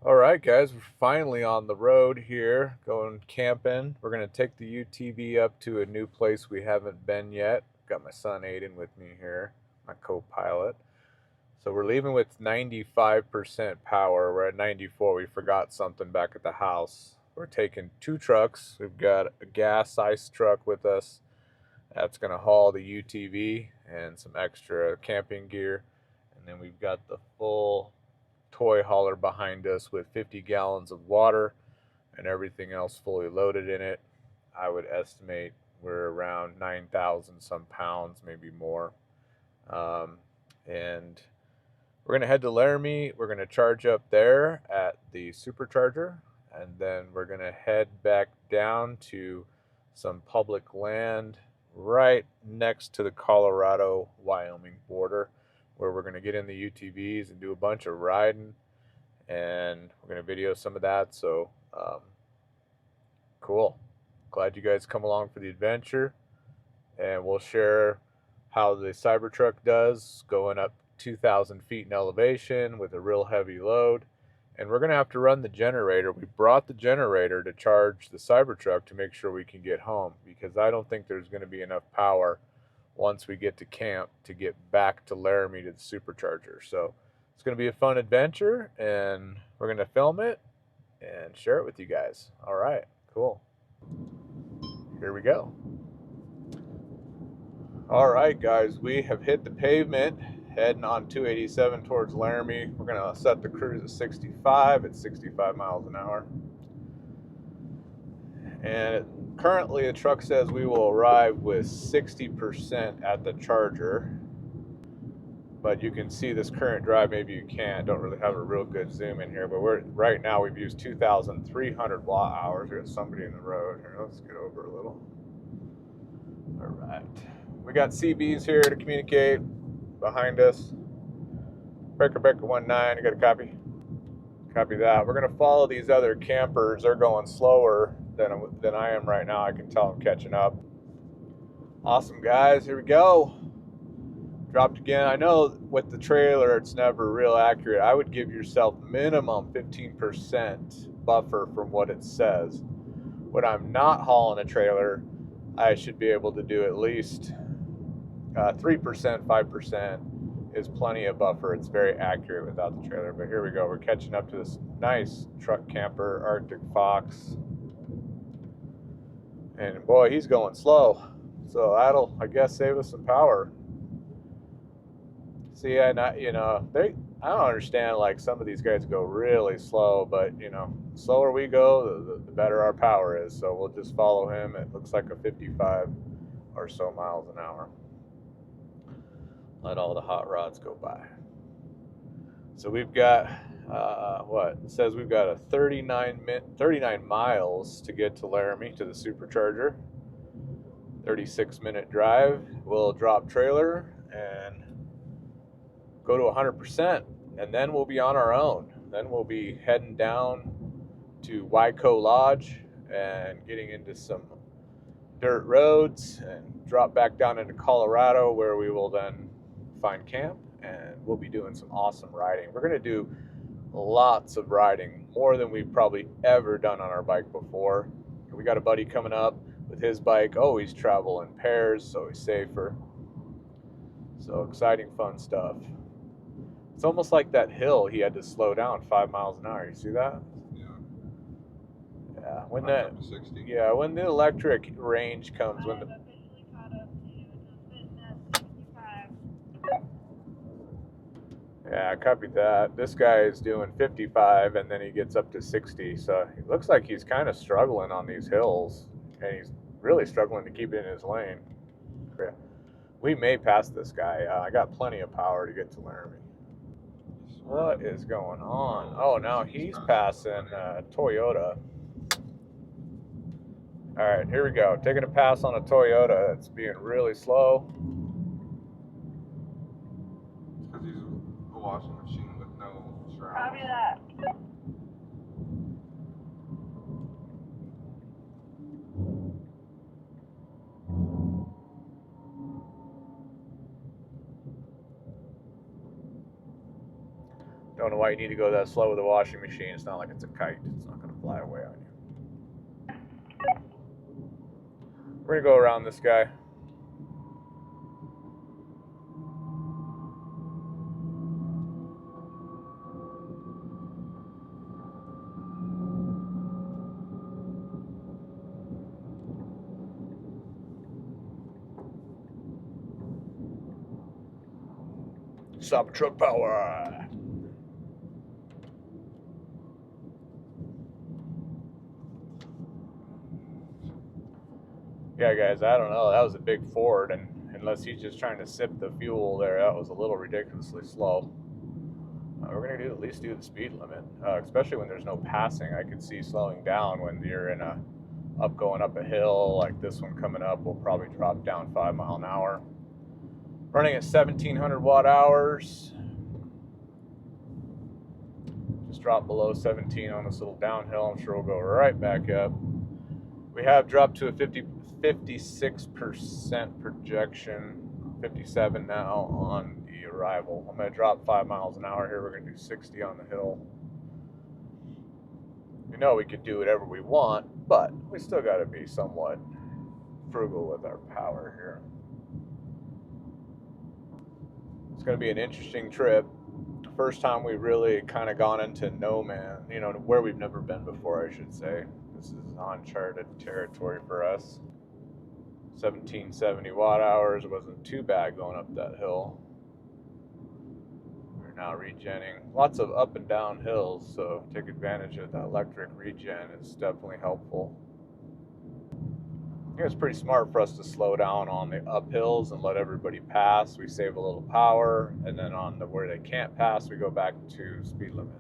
All right, guys, we're finally on the road here, going camping. We're going to take the UTV up to a new place we haven't been yet. Got my son Aiden with me here, my co-pilot. So we're leaving with 95% power. We're at 94. We forgot something back at the house. We're taking two trucks. We've got a gas ice truck with us. That's going to haul the UTV and some extra camping gear. And then we've got the full toy hauler behind us with 50 gallons of water and everything else fully loaded in it. I would estimate we're around 9,000 some pounds, maybe more. And we're going to head to Laramie. We're going to charge up there at the Supercharger. And then we're going to head back down to some public land right next to the Colorado Wyoming border, where we're going to get in the UTVs and do a bunch of riding, and we're going to video some of that. So cool. Glad you guys come along for the adventure, and we'll share how the Cybertruck does going up 2,000 feet in elevation with a real heavy load. And we're going to have to run the generator. We brought the generator to charge the Cybertruck to make sure we can get home, because I don't think there's going to be enough power once we get to camp to get back to Laramie to the Supercharger. So it's going to be a fun adventure, and we're going to film it and share it with you guys. All right, cool. Here we go. All right, guys, we have hit the pavement, heading on 287 towards Laramie. We're going to set the cruise at 65 at 65 miles an hour. And currently the truck says we will arrive with 60% at the charger. But you can see this current drive, maybe you can't, don't really have a real good zoom in here, but right now we've used 2,300 watt hours. We got somebody in the road here. Let's get over a little. All right. We got CBs here to communicate behind us. Breaker 19, you got a copy? Copy that. We're going to follow these other campers. They're going slower than I am right now. I can tell I'm catching up. Awesome, guys. Here we go. Dropped again. I know with the trailer it's never real accurate. I would give yourself minimum 15% buffer from what it says. When I'm not hauling a trailer, I should be able to do at least 3%, 5% is plenty of buffer. It's very accurate without the trailer. But here we go. We're catching up to this nice truck camper, Arctic Fox. And boy, he's going slow. So that'll, I guess, save us some power. See, I don't understand, like, some of these guys go really slow, but the slower we go, the better our power is. So we'll just follow him. It looks like a 55 or so miles an hour. Let all the hot rods go by. So we've got it says we've got a 39 miles to get to Laramie, to the Supercharger. 36-minute drive. We'll drop trailer and go to 100%, and then we'll be on our own. Then we'll be heading down to Wyco Lodge and getting into some dirt roads and drop back down into Colorado, where we will then find camp, and we'll be doing some awesome riding. We're going to do lots of riding, more than we've probably ever done on our bike before. We got a buddy coming up with his bike, always travel in pairs, so he's safer. So exciting, fun stuff. It's almost like that hill he had to slow down 5 miles an hour. You see that? Yeah. Yeah. When the electric range comes, Yeah, I copied that. This guy is doing 55, and then he gets up to 60. So it looks like he's kind of struggling on these hills, and he's really struggling to keep it in his lane. We may pass this guy. I got plenty of power to get to Laramie. What is going on? Oh, now he's passing Toyota. All right, here we go. Taking a pass on a Toyota that's being really slow. It's because he's a washing machine with no shroud. Copy that. Don't don't know why you need to go that slow with a washing machine. It's not like it's a kite. It's not going to fly away on you. We're going to go around this guy. Cybertruck power. Yeah, guys, I don't know. That was a big Ford, and unless he's just trying to sip the fuel there, that was a little ridiculously slow. We're going to at least do the speed limit, especially when there's no passing. I could see slowing down when you're in going up a hill like this one coming up. We'll probably drop down 5 miles an hour. Running at 1,700 watt hours. Just dropped below 17 on this little downhill. I'm sure we'll go right back up. We have dropped to a 56% projection, 57 now on the arrival. I'm going to drop 5 miles an hour here. We're going to do 60 on the hill. We know we could do whatever we want, but we still got to be somewhat frugal with our power here. It's going to be an interesting trip. First time we've really kind of gone into no man, where we've never been before, I should say. This is uncharted territory for us. 1770 watt hours. It wasn't too bad going up that hill. We're now regenning. Lots of up and down hills, so take advantage of that electric regen. It's definitely helpful. I think it's pretty smart for us to slow down on the uphills and let everybody pass. We save a little power, and then on where they can't pass, we go back to speed limits.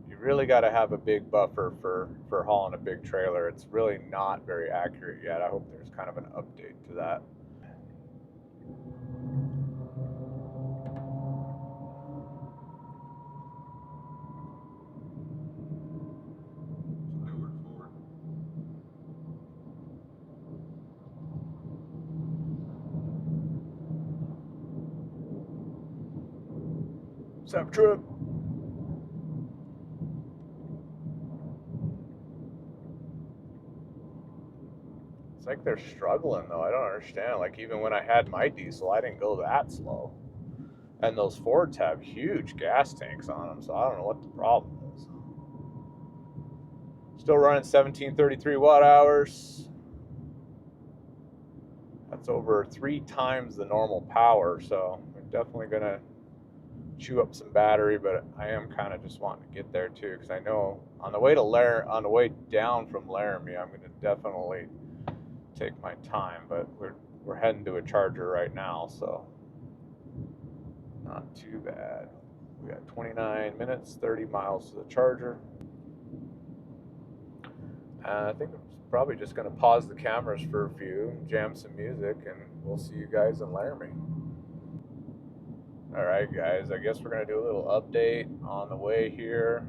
You really got to have a big buffer for hauling a big trailer. It's really not very accurate yet. I hope there's kind of an update to that. Cybertruck. It's like they're struggling though. I don't understand. Like even when I had my diesel, I didn't go that slow. And those Fords have huge gas tanks on them, so I don't know what the problem is. Still running 1733 watt hours. That's over 3 times the normal power, so we're definitely gonna chew up some battery, but I am kind of just wanting to get there too, because I know on the way down from Laramie, I'm going to definitely take my time, but we're heading to a charger right now, so not too bad. We got 29 minutes, 30 miles to the charger. I think I'm probably just going to pause the cameras for a few, jam some music, and we'll see you guys in Laramie. Alright guys, I guess we're going to do a little update on the way here.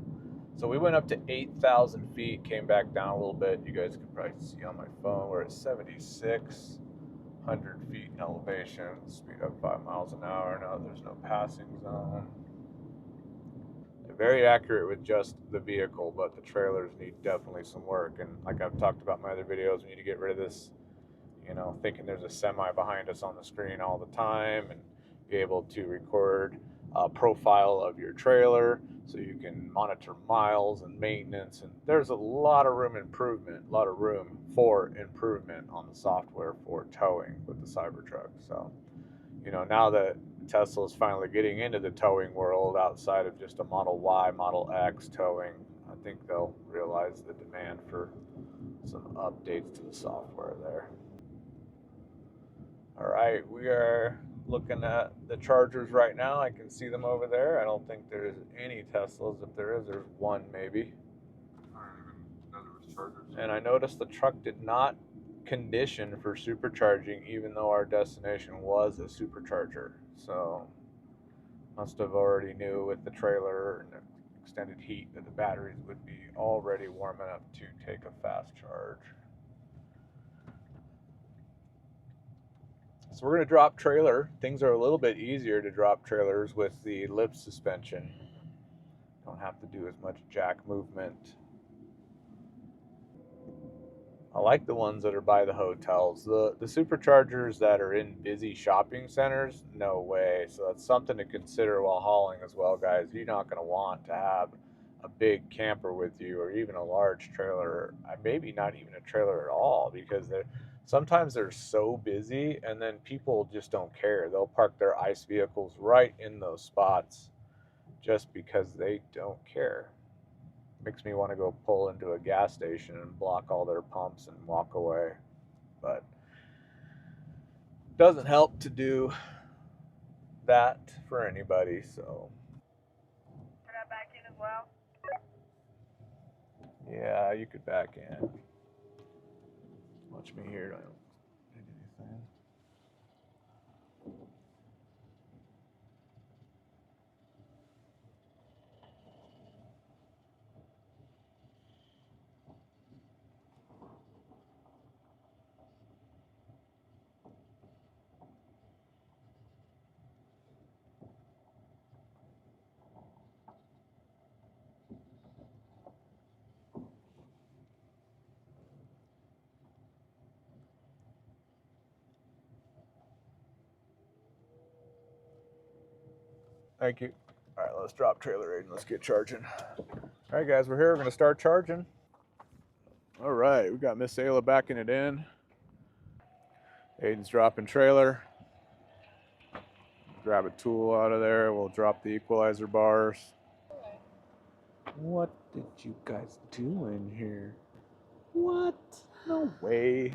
So we went up to 8,000 feet, came back down a little bit. You guys can probably see on my phone we're at 7,600 feet in elevation. Speed up 5 miles an hour. Now there's no passing zone. They're very accurate with just the vehicle, but the trailers need definitely some work. And like I've talked about in my other videos, we need to get rid of this, thinking there's a semi behind us on the screen all the time, and be able to record a profile of your trailer so you can monitor miles and maintenance. And there's a lot of room for improvement on the software for towing with the Cybertruck. So, now that Tesla is finally getting into the towing world outside of just a Model Y, Model X towing, I think they'll realize the demand for some updates to the software there. All right, we are looking at the chargers right now. I can see them over there. I don't think there's any Teslas. If there is, there's one maybe. I don't even know there was chargers. And I noticed the truck did not condition for supercharging, even though our destination was a supercharger. So must have already knew with the trailer and the extended heat that the batteries would be already warm enough to take a fast charge. So we're going to drop trailer. Things are a little bit easier to drop trailers with the lip suspension. Don't have to do as much jack movement. I like the ones that are by the hotels. The superchargers that are in busy shopping centers, no way. So that's something to consider while hauling as well, guys. You're not going to want to have a big camper with you, or even a large trailer, maybe not even a trailer at all, because sometimes they're so busy, and then people just don't care. They'll park their ICE vehicles right in those spots just because they don't care. Makes me want to go pull into a gas station and block all their pumps and walk away. But it doesn't help to do that for anybody, so. Can I back in as well? Yeah, you could back in. Watch me here. I don't hit anything. Thank you. All right, let's drop trailer aid and let's get charging. All right, guys, we're here. We're going to start charging. All right, we got Miss Ayla backing it in. Aiden's dropping trailer. Grab a tool out of there. We'll drop the equalizer bars. What did you guys do in here? What? No way.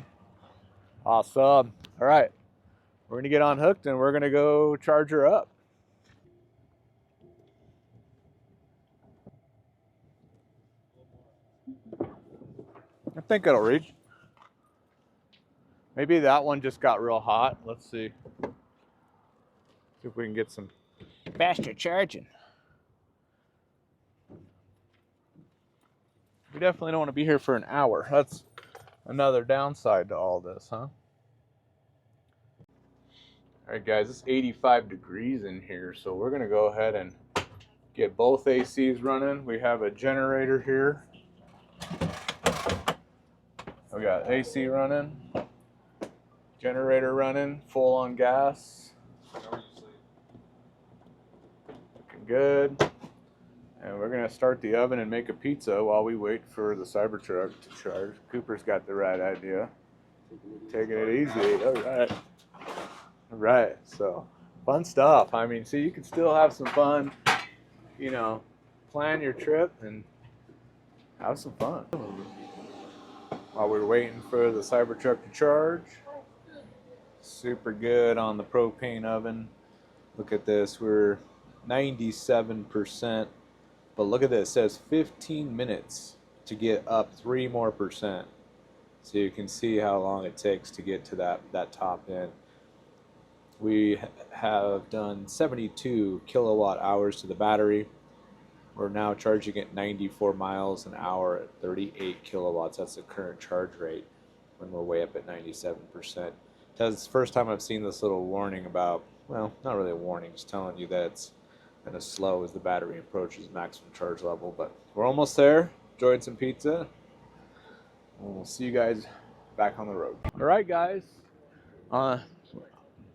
Awesome. All right, we're going to get unhooked and we're going to go charge her up. I think it'll reach. Maybe that one just got real hot. Let's see. See if we can get some faster charging. We definitely don't want to be here for an hour. That's another downside to all this, huh? All right, guys, it's 85 degrees in here, so we're going to go ahead and get both ACs running. We have a generator here. We got AC running, generator running, full on gas. Looking good. And we're gonna start the oven and make a pizza while we wait for the Cybertruck to charge. Cooper's got the right idea. Taking it easy. All right. All right. So fun stuff. I mean, see, you can still have some fun, you know, plan your trip and have some fun. While we're waiting for the Cybertruck to charge. Super good on the propane oven. Look at this, we're 97%, but look at this, it says 15 minutes to get up 3 more percent. So you can see how long it takes to get to that top end. We have done 72 kilowatt hours to the battery. We're now charging at 94 miles an hour at 38 kilowatts. That's the current charge rate when we're way up at 97%. It's the first time I've seen this little warning about, well, not really a warning, just telling you that it's going to slow as the battery approaches maximum charge level. But we're almost there. Enjoyed some pizza. And we'll see you guys back on the road. All right, guys.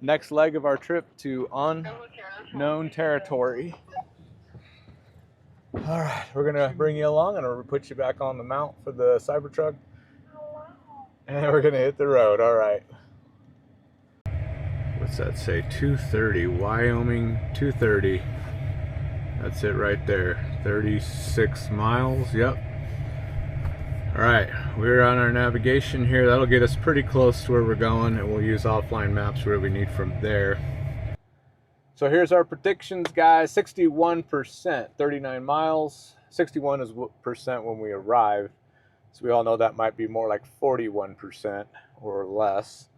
Next leg of our trip to unknown territory. All right, we're gonna bring you along and we'll put you back on the mount for the Cybertruck, and we're gonna hit the road. All right. What's that say? 230, Wyoming 230. That's it right there. 36 miles. Yep. All right, we're on our navigation here. That'll get us pretty close to where we're going, and we'll use offline maps where we need from there. So here's our predictions, guys. 61%, 39 miles. 61% when we arrive. So we all know that might be more like 41% or less.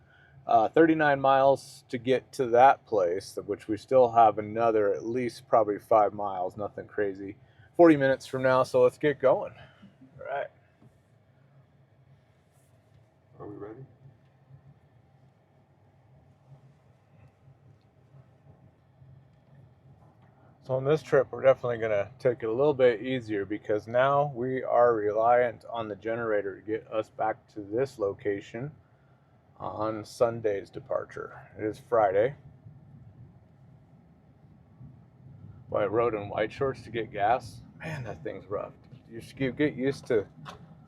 39 miles to get to that place, of which we still have another at least probably 5 miles, nothing crazy. 40 minutes from now, so let's get going. All right. Are we ready? So on this trip, we're definitely going to take it a little bit easier because now we are reliant on the generator to get us back to this location on Sunday's departure. It is Friday. Well, I rode in white shorts to get gas. Man, that thing's rough. You get used to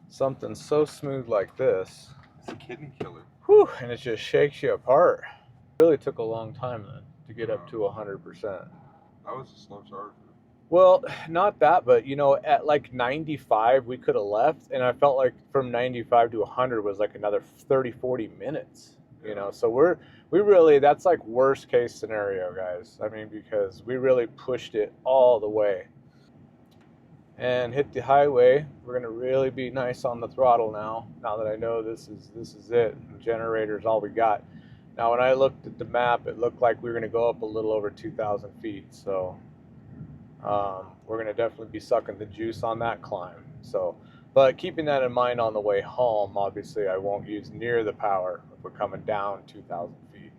something so smooth like this. It's a kidney killer. Whew, and it just shakes you apart. It really took a long time then to get up to 100%. That was a slow charger. Well, not that, but you know, at like 95, we could have left, and I felt like from 95 to 100 was like another 30, 40 minutes. You know, so we really, that's like worst case scenario, guys. I mean, because we really pushed it all the way and hit the highway. We're gonna really be nice on the throttle now. Now that I know this is it. The generator's all we got. Now, when I looked at the map, it looked like we were gonna go up a little over 2,000 feet. So we're gonna definitely be sucking the juice on that climb. So, but keeping that in mind on the way home, obviously I won't use near the power if we're coming down 2,000 feet.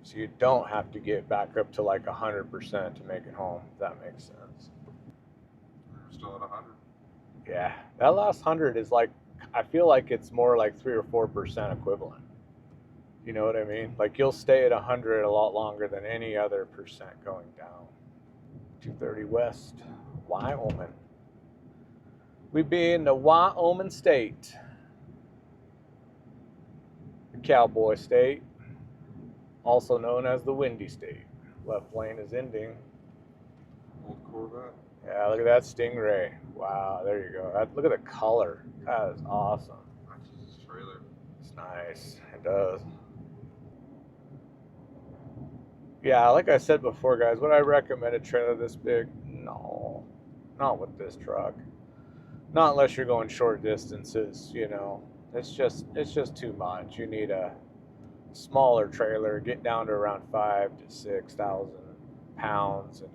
So you don't have to get back up to like 100% to make it home, if that makes sense. We're still at 100. Yeah, that last 100 is like, I feel like it's more like 3 or 4% equivalent. You know what I mean? Like you'll stay at 100 a lot longer than any other percent going down. 230 West, Wyoming. We be in the Wyoming state, the cowboy state, also known as the windy state. Left lane is ending. Old Corvette. Yeah, look at that Stingray. Wow, there you go. Look at the color. That is awesome. Matches his trailer. It's nice. It does. Yeah, like I said before, guys, would I recommend a trailer this big? No, not with this truck. Not unless you're going short distances, you know. It's just too much. You need a smaller trailer, get down to around 5,000 to 6,000 pounds, and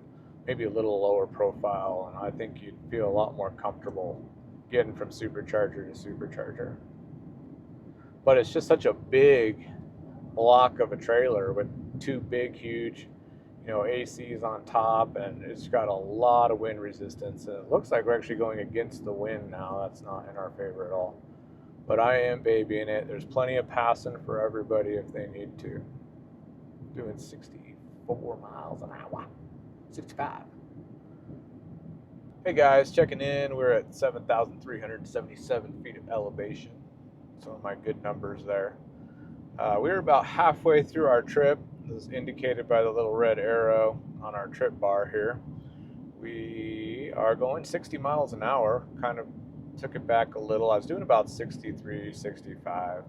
maybe a little lower profile. And I think you'd feel a lot more comfortable getting from supercharger to supercharger. But it's just such a big block of a trailer with two big, huge, you know, ACs on top, and it's got a lot of wind resistance. And it looks like we're actually going against the wind now. That's not in our favor at all. But I am babying it. There's plenty of passing for everybody if they need to. Doing 64 miles an hour. 65. Hey guys, checking in. We're at 7,377 feet of elevation. Some of my good numbers there. We were about halfway through our trip. This is indicated by the little red arrow on our trip bar here. We are going 60 miles an hour. Kind of took it back a little. I was doing about 63, 65,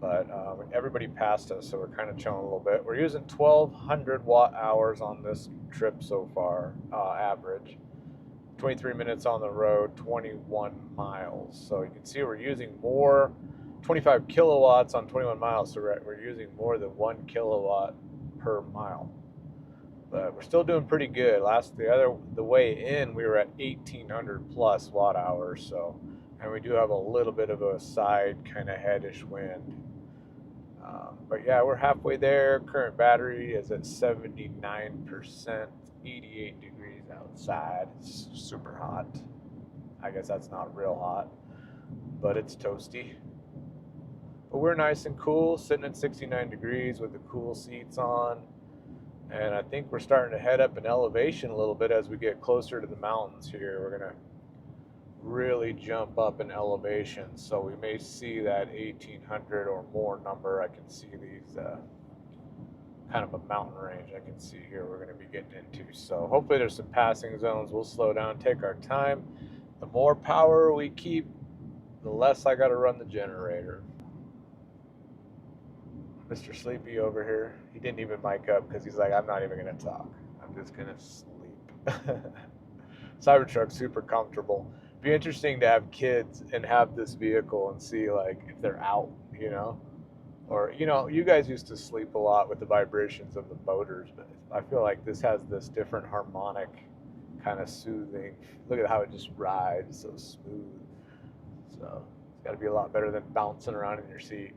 but everybody passed us, so we're kind of chilling a little bit. We're using 1,200 watt hours on this trip so far, average. 23 minutes on the road, 21 miles. So you can see we're using more, 25 kilowatts on 21 miles, so we're using more than 1 kilowatt per mile. But we're still doing pretty good. The way in, we were at 1,800 plus watt hours. So, and we do have a little bit of a side kind of headish wind. But yeah, we're halfway there. Current battery is at 79%, 88 degrees outside. It's super hot. I guess that's not real hot, but it's toasty. But we're nice and cool, sitting at 69 degrees with the cool seats on. And I think we're starting to head up in elevation a little bit as we get closer to the mountains here. We're going to really jump up in elevation. So we may see that 1,800 or more number. I can see these kind of a mountain range I can see here we're going to be getting into. So hopefully there's some passing zones. We'll slow down, take our time. The more power we keep, the less I got to run the generator. Mr. Sleepy over here, he didn't even mic up because he's like, I'm not even going to talk. I'm just going to sleep. Cybertruck, super comfortable. Be interesting to have kids and have this vehicle and see like if they're out, you know? Or, you know, you guys used to sleep a lot with the vibrations of the motors, but I feel like this has this different harmonic kind of soothing. Look at how it just rides so smooth. So it's got to be a lot better than bouncing around in your seat.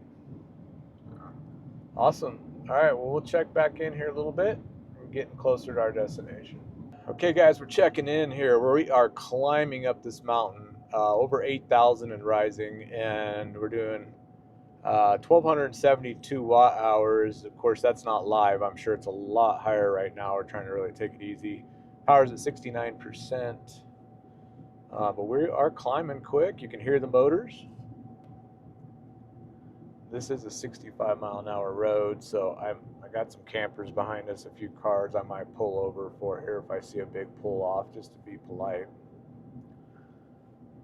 Awesome. All right, well, we'll check back in here a little bit. We're getting closer to our destination. Okay guys, we're checking in here. We are climbing up this mountain, over 8,000 and rising, and we're doing 1,272 watt hours. Of course, that's not live. I'm sure it's a lot higher right now. We're trying to really take it easy. Power's at 69%, but we are climbing quick. You can hear the motors. This is a 65-mile-an-hour road, so I got some campers behind us, a few cars I might pull over for here if I see a big pull-off, just to be polite.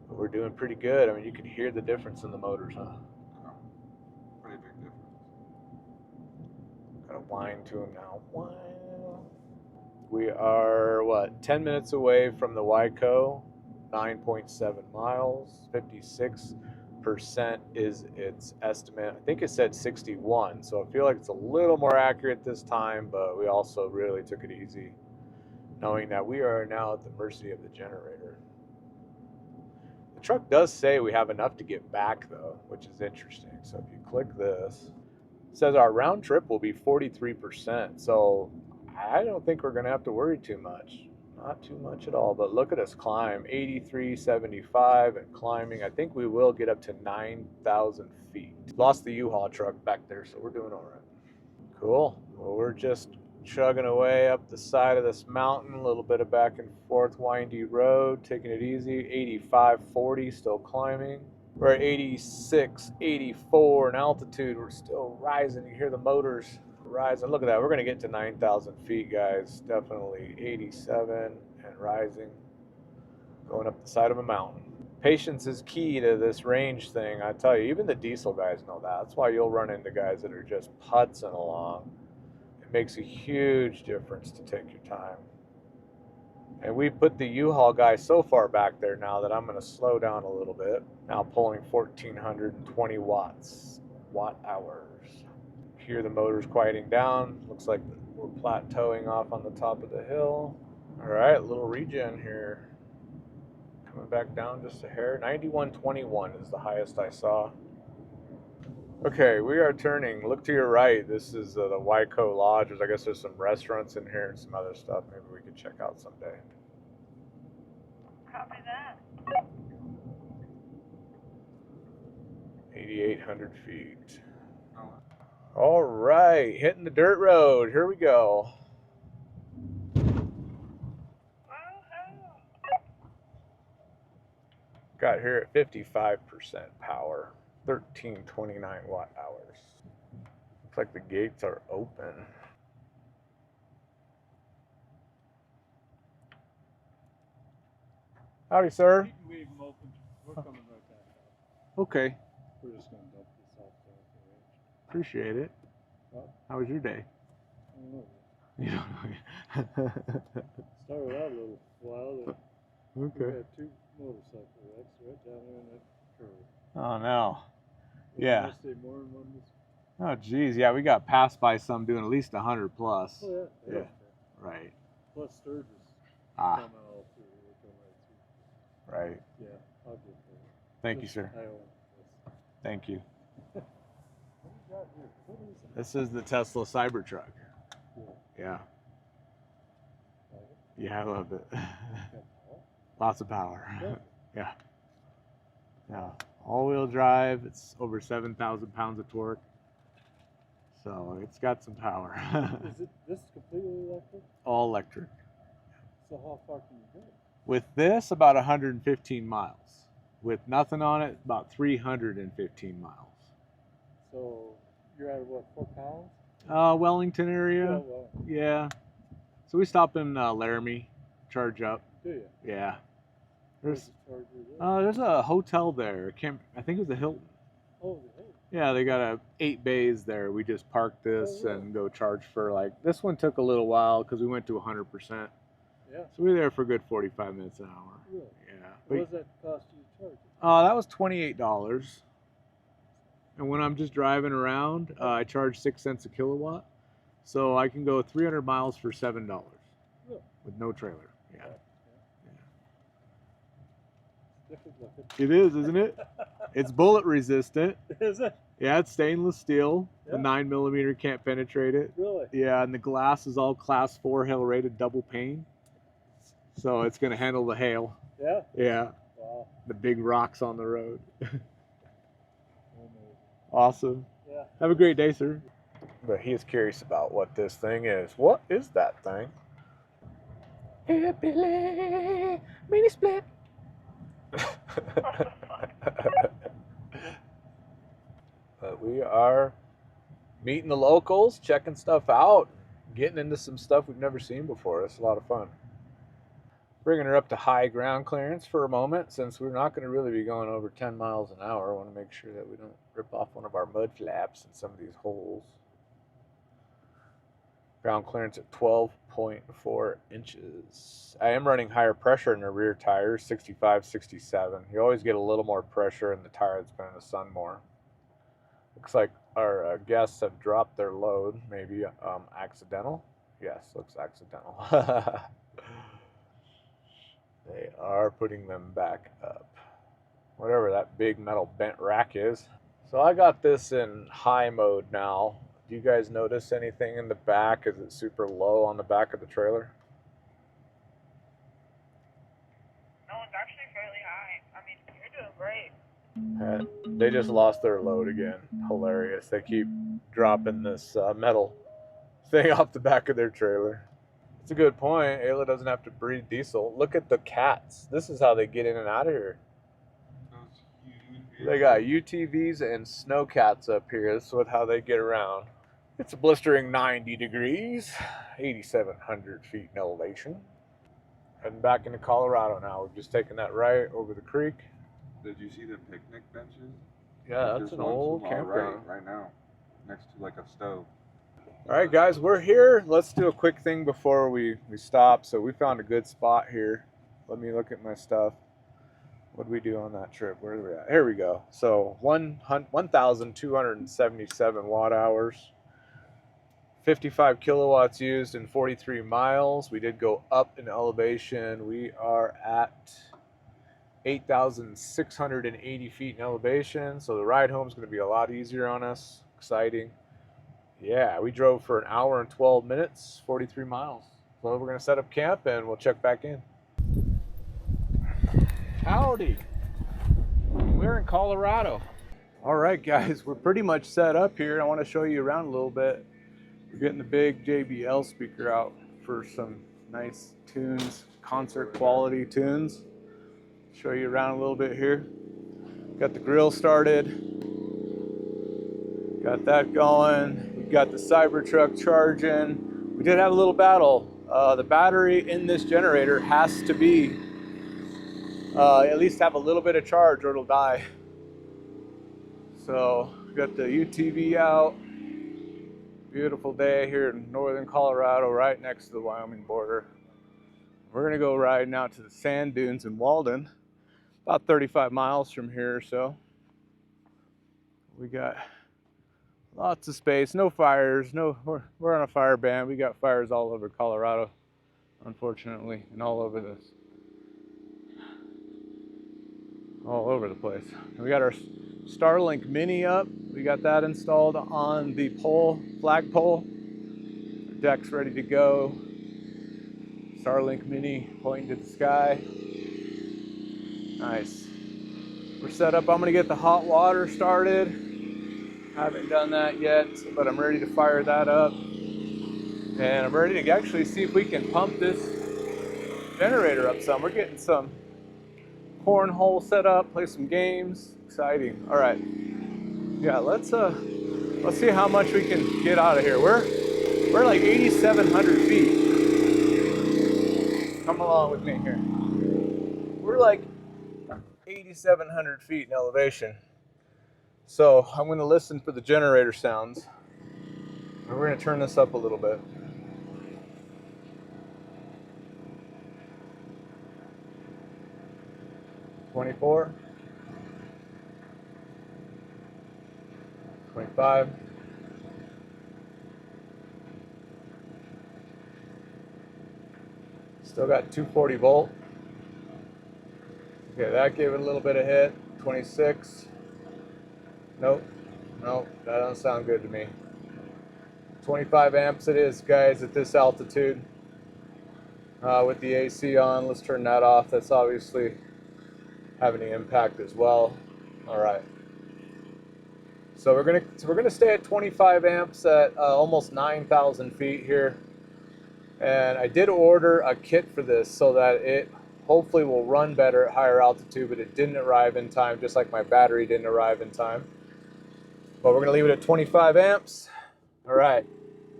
But we're doing pretty good. I mean, you can hear the difference in the motors, huh? Yeah. Pretty big difference. Gotta whine to them now. Whine. We are, what, 10 minutes away from the Wyco, 9.7 miles, 56% is its estimate. I think it said 61, so I feel like it's a little more accurate this time, but we also really took it easy, knowing that we are now at the mercy of the generator. The truck does say we have enough to get back, though, which is interesting. So if you click this, it says our round trip will be 43%, so I don't think we're going to have to worry too much. Not too much at all, but look at us climb, 83.75 and climbing. I think we will get up to 9,000 feet. Lost the U-Haul truck back there, so we're doing all right. Cool. Well, we're just chugging away up the side of this mountain, a little bit of back and forth windy road, taking it easy. 85.40, still climbing. We're at 86, 84 in altitude. We're still rising. You hear the motors rising. Look at that. We're going to get to 9,000 feet, guys. Definitely 87 and rising. Going up the side of a mountain. Patience is key to this range thing. I tell you, even the diesel guys know that. That's why you'll run into guys that are just putzing along. It makes a huge difference to take your time. And we put the U-Haul guy so far back there now that I'm going to slow down a little bit. Now pulling 1,420 watt hours. Hear the motors quieting down. Looks like we're plateauing off on the top of the hill. All right, little regen here. Coming back down just a hair. 91.21 is the highest I saw. Okay, we are turning. Look to your right. This is the Wyco Lodge. I guess there's some restaurants in here and some other stuff. Maybe we could check out someday. Copy that. 8,800 feet. Oh, All right, hitting the dirt road. Here we go. Got here at 55% power, 1,329 watt hours. Looks like the gates are open. Howdy, sir. You can leave them open. We're coming right back. Okay, We're just going to dump this off the range. appreciate it. Well, How was your day? I don't know. You don't know. Started out a little while. We Okay. had 2 motorcycle wrecks right down there in that curve. Oh no. One Yeah. yesterday morning, one this. Oh geez, yeah, we got passed by some doing at least 100 plus. Oh yeah. Yeah. Right. Plus Sturgis Ah, coming all through. We're coming right through. right. Yeah, I'll get there. Thank you, sir. I own this. Thank you. What do you got here? What is it? This is the Tesla Cybertruck. Yeah. Yeah. Like it? Yeah, I love it. Got power? Lots of power. Yeah. Yeah. Yeah. All-wheel drive. It's over 7,000 pounds of torque. So it's got some power. Is it this completely electric? All electric. So how far can you go? With this, about 115 miles. With nothing on it, about 315 miles. So you're at what, 4 pounds? Wellington area. Yeah, well, Yeah. So we stop in Laramie, charge up. do you? Yeah. Where's There's the charger there? there's a hotel there. I think it was the Hilton. Oh, hey. Yeah, they got 8 bays there. We just parked this Oh, really? and go charge for this one took a little while because we went to 100%. Yeah. So we were there for a good 45 minutes an hour. Really? Yeah. What does that cost you to charge it? That was $28. And when I'm just driving around, I charge 6 cents a kilowatt. So I can go 300 miles for $7 Really? with no trailer. Yeah. Different looking. It is, isn't it? It's bullet resistant. Is it? Yeah, it's stainless steel. The 9mm can't penetrate it. Really? Yeah, and the glass is all class 4 hail rated double pane. So it's gonna handle the hail. Yeah? Yeah. Wow. The big rocks on the road. Amazing. Awesome. Yeah. Have a great day, sir. But he is curious about what this thing is. What is that thing? Hey, Billy, mini split. But we are meeting the locals, checking stuff out, getting into some stuff we've never seen before. It's a lot of fun. Bringing her up to high ground clearance for a moment, since we're not going to really be going over 10 miles an hour. I want to make sure that we don't rip off one of our mud flaps in some of these holes. Ground clearance at 12.4 inches. I am running higher pressure in the rear tires, 65, 67. You always get a little more pressure in the tire that's been in the sun more. Looks like our guests have dropped their load, maybe accidental. Yes, looks accidental. They are putting them back up. Whatever that big metal bent rack is. So I got this in high mode now. Do you guys notice anything in the back? Is it super low on the back of the trailer? No, it's actually fairly high. I mean, you're doing great. They just lost their load again. Hilarious. They keep dropping this metal thing off the back of their trailer. It's a good point. Ayla doesn't have to breathe diesel. Look at the cats. This is how they get in and out of here. Those huge They got UTVs and snow cats up here. This is how they get around. It's a blistering 90 degrees, 8,700 feet in elevation. Heading back into Colorado now. We've just taken that right over the creek. Did you see the picnic benches? Yeah, that's There's an one old to our campground. right now, next to like a stove. All right, guys, we're here. Let's do a quick thing before we stop. So we found a good spot here. Let me look at my stuff. What did we do on that trip? Where are we at? Here we go. So 1,277 watt hours. 55 kilowatts used in 43 miles. We did go up in elevation. We are at 8,680 feet in elevation. So the ride home is going to be a lot easier on us. Exciting. Yeah, we drove for an hour and 12 minutes, 43 miles. So we're going to set up camp and we'll check back in. Howdy. We're in Colorado. All right, guys, we're pretty much set up here. I want to show you around a little bit. We're getting the big JBL speaker out for some nice tunes, concert quality tunes. Show you around a little bit here. Got the grill started. Got that going. We got the Cybertruck charging. We did have a little battle. The battery in this generator has to be at least have a little bit of charge or it'll die. So we got the UTV out. Beautiful day here in northern Colorado, right next to the Wyoming border. We're gonna go riding out to the sand dunes in Walden, about 35 miles from here or so. We got lots of space, no fires, we're on a fire ban. We got fires all over Colorado, unfortunately, and all over the place. We got our Starlink Mini up. We got that installed on the flagpole. Deck's ready to go. Starlink Mini pointing to the sky. Nice. We're set up. I'm gonna get the hot water started. Haven't done that yet, but I'm ready to fire that up. And I'm ready to actually see if we can pump this generator up some. We're getting some cornhole set up, play some games. Exciting. All right. Yeah, let's see how much we can get out of here. We're like 8,700 feet. Come along with me here. We're like 8,700 feet in elevation. So I'm going to listen for the generator sounds. And we're going to turn this up a little bit. $24, $25. Still got 240 volt. Okay, that gave it a little bit of hit. 26. Nope. Nope, that doesn't sound good to me. 25 amps it is, guys, at this altitude. With the AC on, let's turn that off. That's obviously having an impact as well. All right. So we're gonna stay at 25 amps at almost 9,000 feet here. And I did order a kit for this so that it hopefully will run better at higher altitude, but it didn't arrive in time, just like my battery didn't arrive in time. But we're gonna leave it at 25 amps. All right.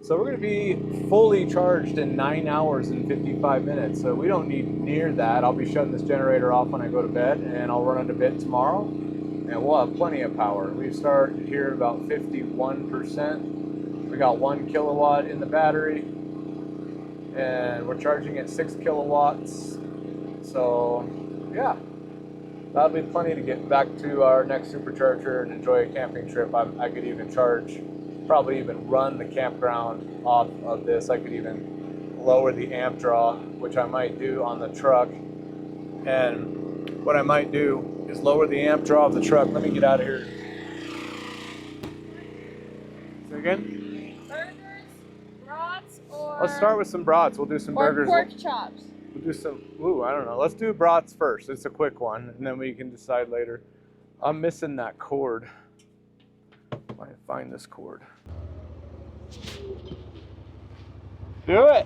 So we're going to be fully charged in 9 hours and 55 minutes. So we don't need near that. I'll be shutting this generator off when I go to bed, and I'll run it a bit tomorrow, and we'll have plenty of power. We started here about 51%. We got 1 kilowatt in the battery, and we're charging at 6 kilowatts. So yeah, that'll be plenty to get back to our next supercharger and enjoy a camping trip. I could even charge, probably even run the campground off of this. I could even lower the amp draw, which I might do on the truck. And what I might do is lower the amp draw of the truck. Let me get out of here. Say again? Burgers, brats, or... Let's start with some brats. We'll do some burgers. Or pork chops. We'll do some, I don't know. Let's do brats first. It's a quick one, and then we can decide later. I'm missing that cord. If I can find this cord. Do it!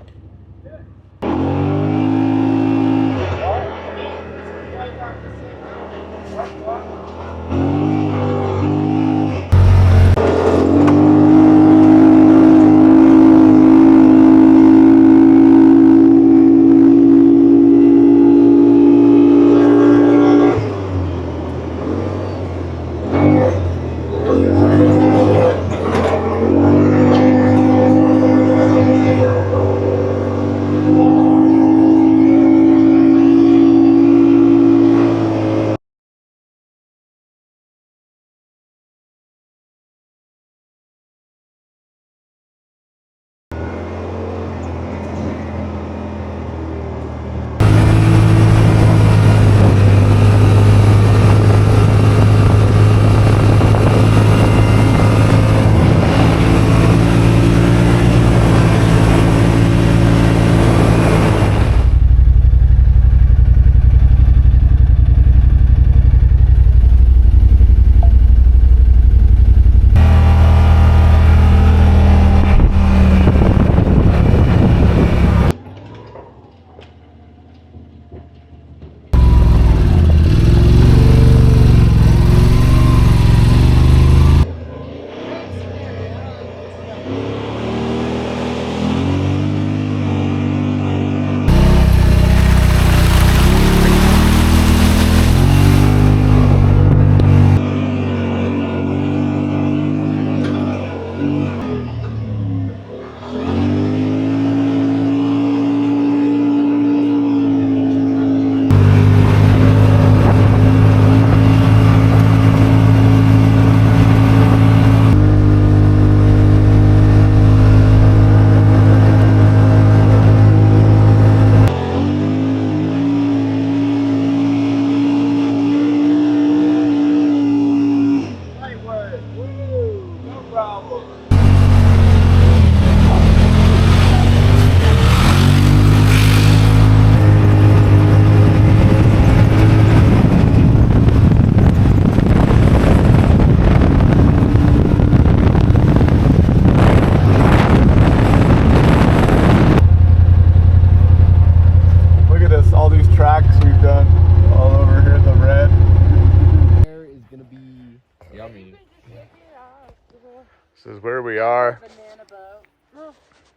This is where we are.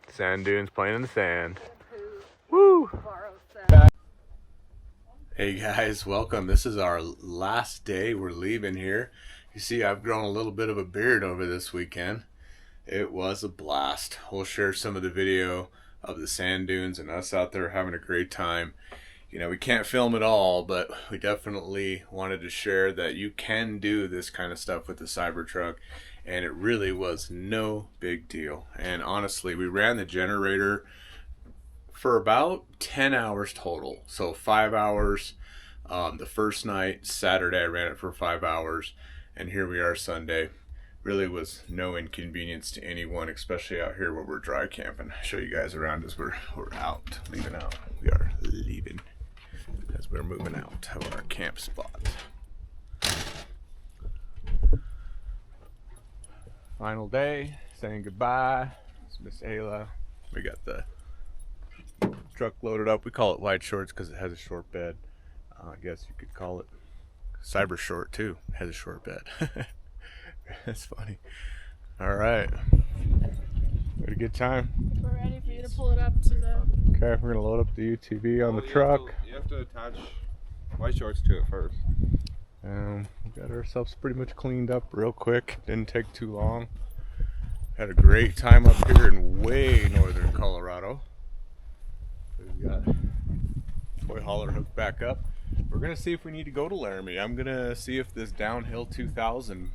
Sand dunes playing in the sand. Woo! Hey guys, welcome. This is our last day. We're leaving here. You see, I've grown a little bit of a beard over this weekend. It was a blast. We'll share some of the video of the sand dunes and us out there having a great time. You know, we can't film it all, but we definitely wanted to share that you can do this kind of stuff with the Cybertruck, and it really was no big deal. And honestly, we ran the generator for about 10 hours total. So 5 hours the first night, Saturday I ran it for 5 hours, and here we are Sunday. really was no inconvenience to anyone, especially out here where we're dry camping. I'll show you guys around as we're out, leaving out. We are leaving as we're moving out of our camp spot. Final day, saying goodbye. It's Miss Ayla. We got the truck loaded up. We call it wide shorts because it has a short bed. I guess you could call it cyber short too. It has a short bed. That's funny. All right. We had a good time. We're ready for you to pull it up to the... Okay, we're gonna load up the UTV on the truck. You have to attach white shorts to it first. We got ourselves pretty much cleaned up real quick. Didn't take too long. Had a great time up here in way northern Colorado. We got toy hauler hooked back up. We're gonna see if we need to go to Laramie. I'm gonna see if this downhill 2000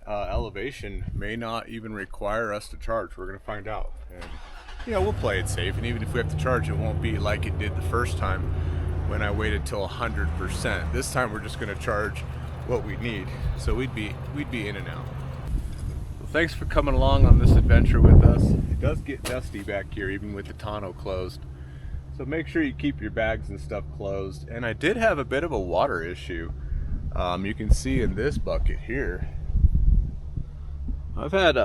elevation may not even require us to charge. We're gonna find out, and you know, we'll play it safe. And even if we have to charge, it won't be like it did the first time when I waited till 100%. This time we're just gonna charge what we need, so we'd be in and out. Well, thanks for coming along on this adventure with us. It does get dusty back here, even with the tonneau closed. So make sure you keep your bags and stuff closed. And I did have a bit of a water issue. You can see in this bucket here, I've had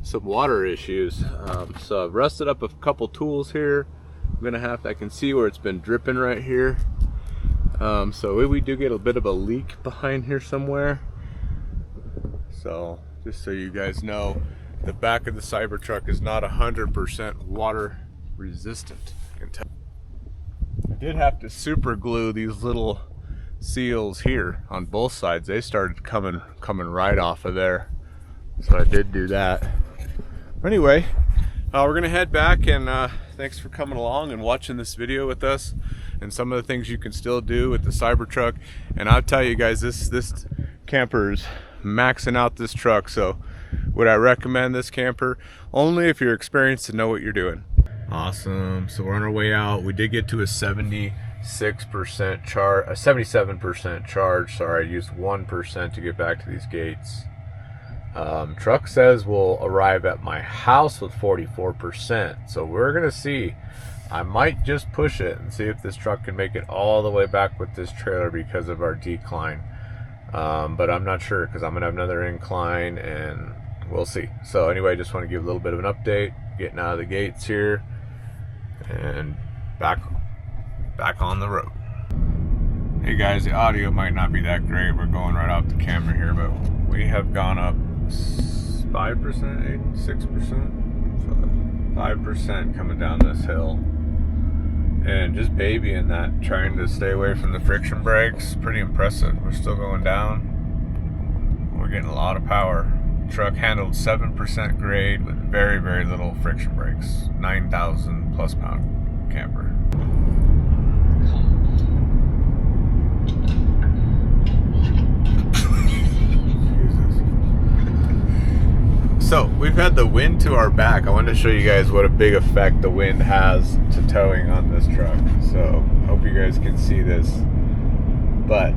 some water issues. So I've rusted up a couple tools here. I'm gonna have to, I can see where it's been dripping right here. So we do get a bit of a leak behind here somewhere. So just so you guys know, the back of the Cybertruck is not 100% water resistant. I did have to super glue these little seals here on both sides. They started coming right off of there, so I did do that. Anyway, we're gonna head back, and thanks for coming along and watching this video with us, and some of the things you can still do with the Cybertruck. And I'll tell you guys, this camper is maxing out this truck. So would I recommend this camper? Only if you're experienced and know what you're doing. Awesome. So we're on our way out. We did get to a 76% charge, a 77% charge. Sorry, I used 1% to get back to these gates. Truck says we'll arrive at my house with 44%. So we're gonna see. I might just push it and see if this truck can make it all the way back with this trailer because of our decline. But I'm not sure, because I'm gonna have another incline, and we'll see. So anyway, just want to give a little bit of an update, getting out of the gates here and back on the road. Hey guys, the audio might not be that great. We're going right off the camera here, but we have gone up 5%, 6%, 5% coming down this hill, and just babying that, trying to stay away from the friction brakes. Pretty impressive. We're still going down. We're getting a lot of power. Truck handled 7% grade with very, very little friction brakes. 9,000 plus pound camper. So we've had the wind to our back. I wanted to show you guys what a big effect the wind has to towing on this truck. So hope you guys can see this. But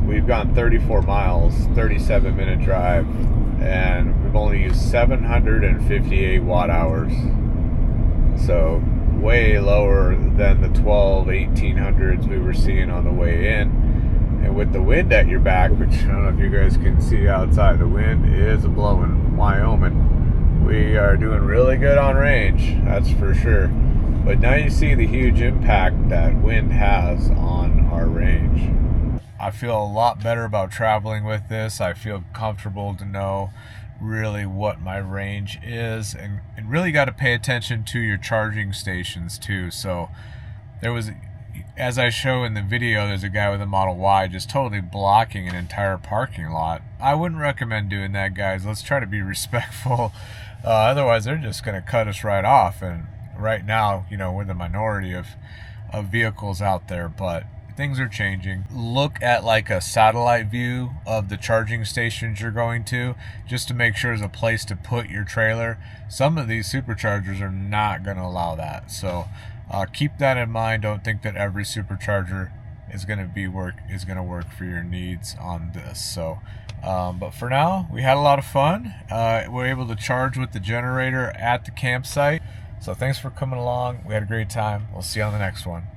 we've gone 34 miles, 37-minute drive, and we've only used 758 watt hours. So way lower than the 1800s we were seeing on the way in. And with the wind at your back, which I don't know if you guys can see outside, the wind is blowing Wyoming. We are doing really good on range, that's for sure. But now you see the huge impact that wind has on our range. I feel a lot better about traveling with this. I feel comfortable to know really what my range is, and really got to pay attention to your charging stations too. So there was, as I show in the video, there's a guy with a Model Y just totally blocking an entire parking lot. I wouldn't recommend doing that, guys. Let's try to be respectful. Otherwise, they're just going to cut us right off. And right now, you know, we're the minority of vehicles out there, but things are changing. Look at like a satellite view of the charging stations you're going to, just to make sure there's a place to put your trailer. Some of these superchargers are not going to allow that. So keep that in mind. Don't think that every supercharger is going to work for your needs on this. So but for now, we had a lot of fun. We're able to charge with the generator at the campsite. So thanks for coming along. We had a great time. We'll see you on the next one.